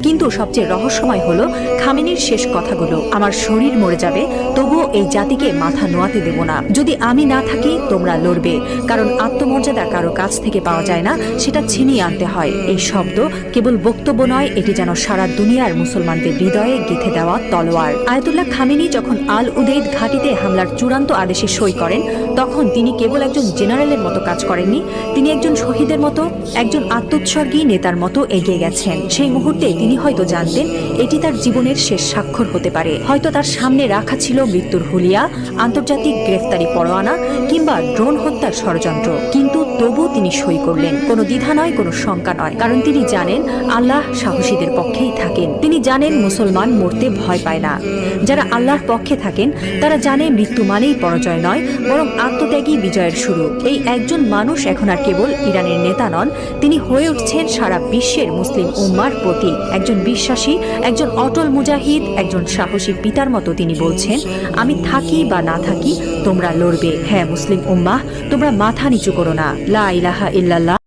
কিন্তু সবচেয়ে রহস্যময় হলো খামেনির শেষ কথাগুলো, আমার শরীর মরে যাবে তবুও এই জাতিকে মাথা নোয়াতে দেব না। যদি আমি না থাকি তোমরা লড়বে, কারণ আত্মমর্যাদা কারো কাছ থেকে পাওয়া যায় না, সেটা ছিনিয়ে আনতে হয়। এই শব্দ কেবল বক্তব্য নয়, এটি যেন সারা দুনিয়ার মুসলমানদের হৃদয়ে গেঁথে দেওয়া তলোয়ার। আয়াতুল্লাহ খামেনি যখন আল উদেইদ ঘাঁটিতে হামলার চূড়ান্ত আদেশে সই করেন, তখন তিনি কেবল একজন জেনারেলের মতো কাজ করেননি, তিনি একজন শহীদের মতো, একজন আত্মোৎসর্গী নেতার মতো এগিয়ে গেছেন। সেই মুহূর্তে তিনি হয়তো জানতেন এটি তার জীবনের শেষ স্বাক্ষর হতে পারে। হয়তো তার সামনে রাখা ছিল মৃত্যুর হুলিয়া, আন্তর্জাতিক গ্রেফতারি পরোয়ানা কিংবা ড্রোন হত্যার ষড়যন্ত্র, কিন্তু তবু তিনি সই করলেন। কোনো দ্বিধা নয়, কোনো শঙ্কা নয়, কারণ তিনি জানেন আল্লাহ সাহসীদের পক্ষেই থাকেন। তিনি জানেন মুসলমান মরতে ভয় পায় না। যারা আল্লাহর পক্ষে থাকেন তারা জানে মৃত্যু মানেই পরাজয় নয়, বরং আত্মত্যাগী বিজয়ের শুরু। এই একজন মানুষ এখন আর কেবল ইরানের নেতা নন, তিনি হয়ে উঠছেন সারা বিশ্বের মুসলিম উম্মার প্রতীক। একজন বিশ্বাসী, একজন অটল মুজাহিদ, একজন সাহসী পিতার মতো তিনি বলছেন, আমি থাকি বা না থাকি তোমরা লড়বে। হ্যাঁ মুসলিম উম্মাহ, তোমরা মাথা নিচু করো না। লা ইলাহা ইল্লাল্লাহ।